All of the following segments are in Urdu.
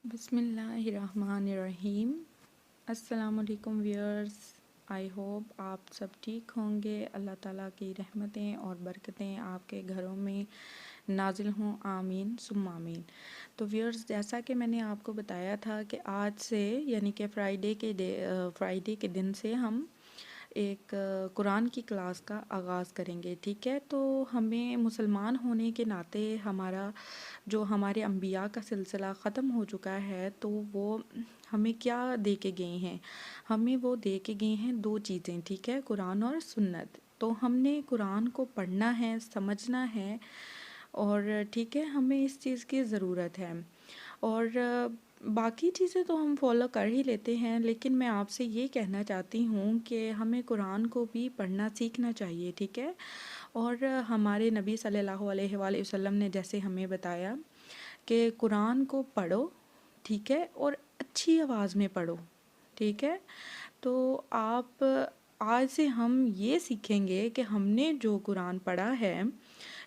بسم اللہ الرحمن الرحیم۔ السلام علیکم ویورز، آئی ہوپ آپ سب ٹھیک ہوں گے۔ اللہ تعالیٰ کی رحمتیں اور برکتیں آپ کے گھروں میں نازل ہوں، آمین ثم آمین۔ تو ویورز، جیسا کہ میں نے آپ کو بتایا تھا کہ آج سے یعنی کہ فرائیڈے کے دن سے ہم ایک قرآن کی کلاس کا آغاز کریں گے، ٹھیک ہے۔ تو ہمیں مسلمان ہونے کے ناطے ہمارے انبیاء کا سلسلہ ختم ہو چکا ہے، تو وہ ہمیں کیا دے کے گئے ہیں؟ ہمیں وہ دے کے گئے ہیں دو چیزیں، ٹھیک ہے، قرآن اور سنت۔ تو ہم نے قرآن کو پڑھنا ہے، سمجھنا ہے، اور ٹھیک ہے، ہمیں اس چیز کی ضرورت ہے۔ اور باقی چیزیں تو ہم فالو کر ہی لیتے ہیں، لیکن میں آپ سے یہ کہنا چاہتی ہوں کہ ہمیں قرآن کو بھی پڑھنا سیکھنا چاہیے، ٹھیک ہے۔ اور ہمارے نبی صلی اللہ علیہ وآلہ وسلم نے جیسے ہمیں بتایا کہ قرآن کو پڑھو، ٹھیک ہے، اور اچھی آواز میں پڑھو، ٹھیک ہے۔ تو آج سے ہم یہ سیکھیں گے کہ ہم نے جو قرآن پڑھا ہے،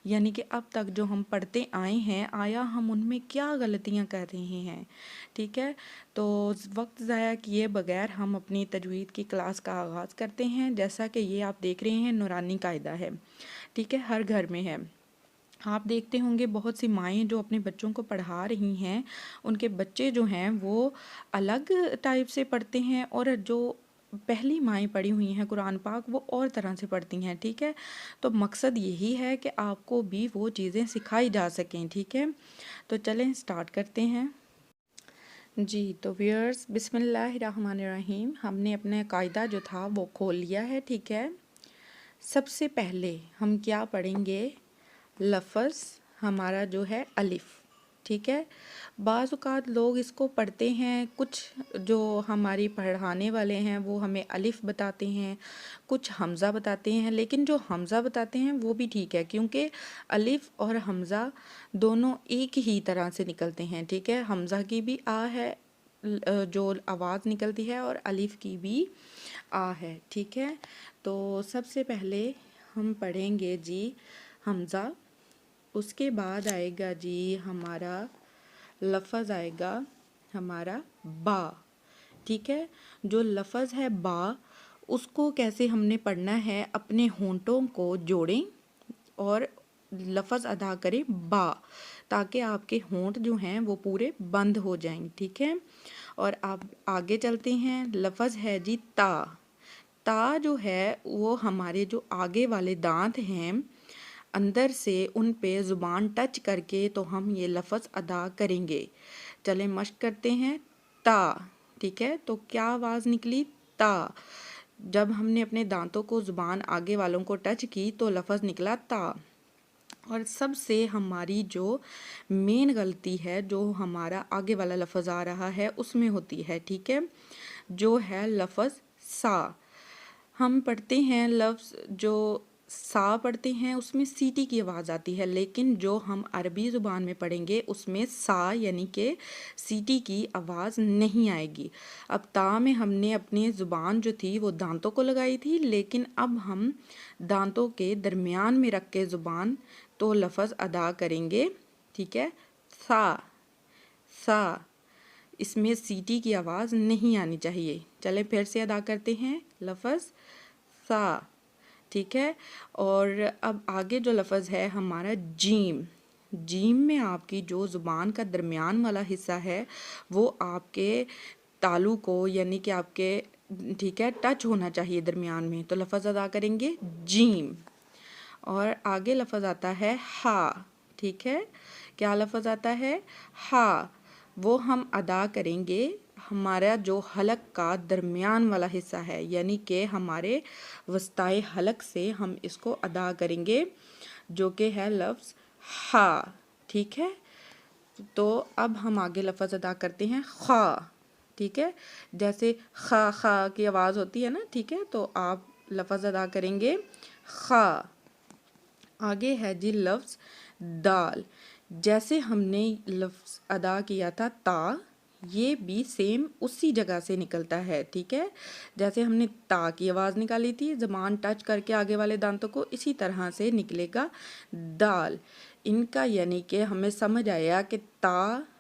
یعنی کہ اب تک جو ہم پڑھتے آئے ہیں، آیا ہم ان میں کیا غلطیاں کر رہے ہیں، ٹھیک ہے۔ تو وقت ضائع کیے بغیر ہم اپنی تجوید کی کلاس کا آغاز کرتے ہیں۔ جیسا کہ یہ آپ دیکھ رہے ہیں، نورانی قاعدہ ہے، ٹھیک ہے، ہر گھر میں ہے۔ آپ دیکھتے ہوں گے بہت سی مائیں جو اپنے بچوں کو پڑھا رہی ہیں، ان کے بچے جو ہیں وہ الگ ٹائپ سے پڑھتے ہیں، اور جو پہلی مائیں پڑھی ہوئی ہیں قرآن پاک وہ اور طرح سے پڑھتی ہیں، ٹھیک ہے۔ تو مقصد یہی ہے کہ آپ کو بھی وہ چیزیں سکھائی جا سکیں، ٹھیک ہے۔ تو چلیں سٹارٹ کرتے ہیں۔ جی تو ویورز، بسم اللہ الرحمن الرحیم، ہم نے اپنا قاعدہ جو تھا وہ کھول لیا ہے، ٹھیک ہے۔ سب سے پہلے ہم کیا پڑھیں گے؟ لفظ ہمارا جو ہے الف، ٹھیک ہے۔ بعض اوقات لوگ اس کو پڑھتے ہیں، کچھ جو ہماری پڑھانے والے ہیں وہ ہمیں الف بتاتے ہیں، کچھ حمزہ بتاتے ہیں، لیکن جو حمزہ بتاتے ہیں وہ بھی ٹھیک ہے، کیونکہ الف اور حمزہ دونوں ایک ہی طرح سے نکلتے ہیں، ٹھیک ہے۔ حمزہ کی بھی آ ہے جو آواز نکلتی ہے، اور الف کی بھی آ ہے، ٹھیک ہے۔ تو سب سے پہلے ہم پڑھیں گے جی حمزہ، اس کے بعد آئے گا جی ہمارا لفظ، آئے گا ہمارا با، ٹھیک ہے۔ جو لفظ ہے با، اس کو کیسے ہم نے پڑھنا ہے؟ اپنے ہونٹوں کو جوڑیں اور لفظ ادا کریں با، تاکہ آپ کے ہونٹ جو ہیں وہ پورے بند ہو جائیں، ٹھیک ہے۔ اور آپ آگے چلتے ہیں، لفظ ہے جی تا۔ تا جو ہے وہ ہمارے جو آگے والے دانت ہیں، اندر سے ان پہ زبان ٹچ کر کے تو ہم یہ لفظ ادا کریں گے۔ چلیں مشق کرتے ہیں، تا، ٹھیک ہے۔ تو کیا آواز نکلی؟ تا۔ جب ہم نے اپنے دانتوں کو زبان آگے والوں کو ٹچ کی تو لفظ نکلا تا۔ اور سب سے ہماری جو مین غلطی ہے، جو ہمارا آگے والا لفظ آ رہا ہے اس میں ہوتی ہے، ٹھیک ہے، جو ہے لفظ سا۔ ہم پڑھتے ہیں لفظ جو سا پڑھتے ہیں، اس میں سیٹی کی آواز آتی ہے، لیکن جو ہم عربی زبان میں پڑھیں گے اس میں سا یعنی کہ سیٹی کی آواز نہیں آئے گی۔ اب تا میں ہم نے اپنی زبان جو تھی وہ دانتوں کو لگائی تھی، لیکن اب ہم دانتوں کے درمیان میں رکھ کے زبان تو لفظ ادا کریں گے، ٹھیک ہے، سا، سا، اس میں سیٹی کی آواز نہیں آنی چاہیے۔ چلیں پھر سے ادا کرتے ہیں، لفظ سا، ٹھیک ہے۔ اور اب آگے جو لفظ ہے ہمارا جیم، جیم میں آپ کی جو زبان کا درمیان والا حصہ ہے وہ آپ کے تالو کو یعنی کہ آپ کے، ٹھیک ہے، ٹچ ہونا چاہیے درمیان میں، تو لفظ ادا کریں گے جیم۔ اور آگے لفظ آتا ہے ہا، ٹھیک ہے۔ کیا لفظ آتا ہے؟ ہا۔ وہ ہم ادا کریں گے، ہمارا جو حلق کا درمیان والا حصہ ہے، یعنی کہ ہمارے وسطائے حلق سے ہم اس کو ادا کریں گے، جو کہ ہے لفظ ہا، ٹھیک ہے۔ تو اب ہم آگے لفظ ادا کرتے ہیں خا، ٹھیک ہے، جیسے خا خا کی آواز ہوتی ہے نا، ٹھیک ہے، تو آپ لفظ ادا کریں گے خا۔ آگے ہے جی لفظ دال، جیسے ہم نے لفظ ادا کیا تھا تا، یہ بھی سیم اسی جگہ سے نکلتا ہے، ٹھیک ہے۔ جیسے ہم نے تا کی آواز نکالی تھی زبان ٹچ کر کے آگے والے دانتوں کو، اسی طرح سے نکلے گا دال۔ ان کا یعنی کہ ہمیں سمجھ آیا کہ تا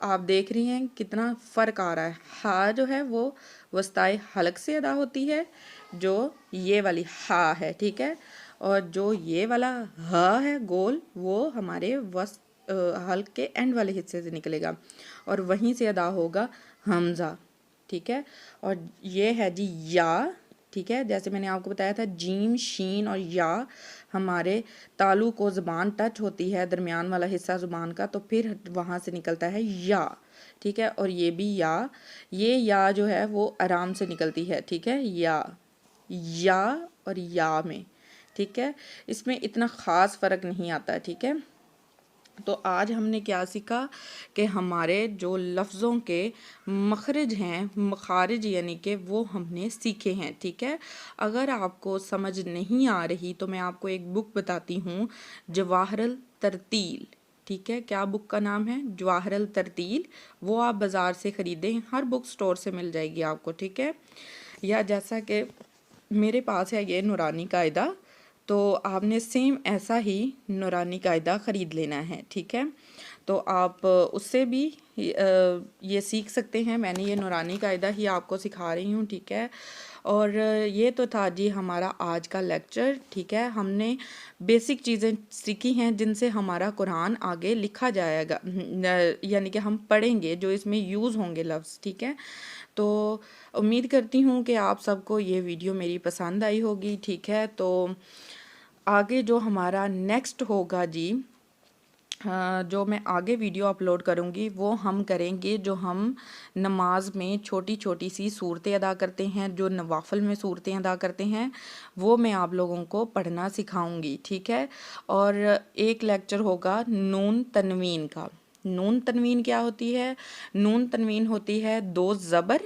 آپ دیکھ رہی ہیں کتنا فرق آ رہا ہے. ہا جو ہے وہ وسطائے حلق سے ادا ہوتی ہے، جو یہ والی ہا ہے، ٹھیک ہے، اور جو یہ والا ہا ہے گول، وہ ہمارے حلق کے اینڈ والے حصے سے نکلے گا اور وہیں سے ادا ہوگا حمزہ، ٹھیک ہے. اور یہ ہے جی یا، ٹھیک ہے. جیسے میں نے آپ کو بتایا تھا جیم، شین اور یا ہمارے تالو کو زبان ٹچ ہوتی ہے، درمیان والا حصہ زبان کا، تو پھر وہاں سے نکلتا ہے یا، ٹھیک ہے. اور یہ بھی یا، یہ یا جو ہے وہ آرام سے نکلتی ہے، ٹھیک ہے. یا اور یا میں، ٹھیک ہے، اس میں اتنا خاص فرق نہیں آتا، ٹھیک ہے. تو آج ہم نے کیا سیکھا کہ ہمارے جو لفظوں کے مخرج ہیں، مخارج یعنی کہ وہ ہم نے سیکھے ہیں، ٹھیک ہے. اگر آپ کو سمجھ نہیں آ رہی تو میں آپ کو ایک بک بتاتی ہوں، جواہر الترتیل، ٹھیک ہے. کیا بک کا نام ہے؟ جواہر الترتیل. وہ آپ بازار سے خریدیں، ہر بک سٹور سے مل جائے گی آپ کو، ٹھیک ہے. یا جیسا کہ میرے پاس ہے یہ نورانی قاعدہ، تو آپ نے سیم ایسا ہی نورانی قاعدہ خرید لینا ہے، ٹھیک ہے. تو آپ اس سے بھی یہ سیکھ سکتے ہیں. میں نے یہ نورانی قاعدہ ہی آپ کو سکھا رہی ہوں، ٹھیک ہے. اور یہ تو تھا جی ہمارا آج کا لیکچر، ٹھیک ہے. ہم نے بیسک چیزیں سیکھی ہیں جن سے ہمارا قرآن آگے لکھا جائے گا، یعنی کہ ہم پڑھیں گے، جو اس میں یوز ہوں گے لفظ، ٹھیک ہے. تو امید کرتی ہوں کہ آپ سب کو یہ ویڈیو میری پسند آئی ہوگی، ٹھیک ہے. تو آگے جو ہمارا نیکسٹ ہوگا جی، جو میں آگے ویڈیو اپلوڈ کروں گی، وہ ہم کریں گے جو ہم نماز میں چھوٹی چھوٹی سی صورتیں ادا کرتے ہیں، جو نوافل میں صورتیں ادا کرتے ہیں، وہ میں آپ لوگوں کو پڑھنا سکھاؤں گی، ٹھیک ہے. اور ایک لیکچر ہوگا نون تنوین کا. نون تنوین کیا ہوتی ہے؟ نون تنوین ہوتی ہے 2 زبر،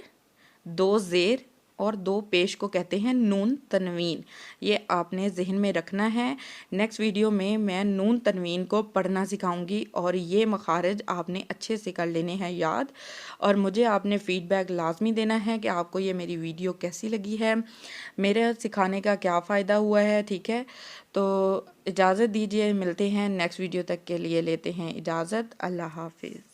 2 زیر اور 2 پیش کو کہتے ہیں نون تنوین. یہ آپ نے ذہن میں رکھنا ہے. نیکسٹ ویڈیو میں نون تنوین کو پڑھنا سکھاؤں گی اور یہ مخارج آپ نے اچھے سے کر لینے ہیں یاد. اور مجھے آپ نے فیڈ بیک لازمی دینا ہے کہ آپ کو یہ میری ویڈیو کیسی لگی ہے، میرے سکھانے کا کیا فائدہ ہوا ہے، ٹھیک ہے. تو اجازت دیجیے، ملتے ہیں نیکسٹ ویڈیو تک کے لیے لیتے ہیں اجازت. اللہ حافظ.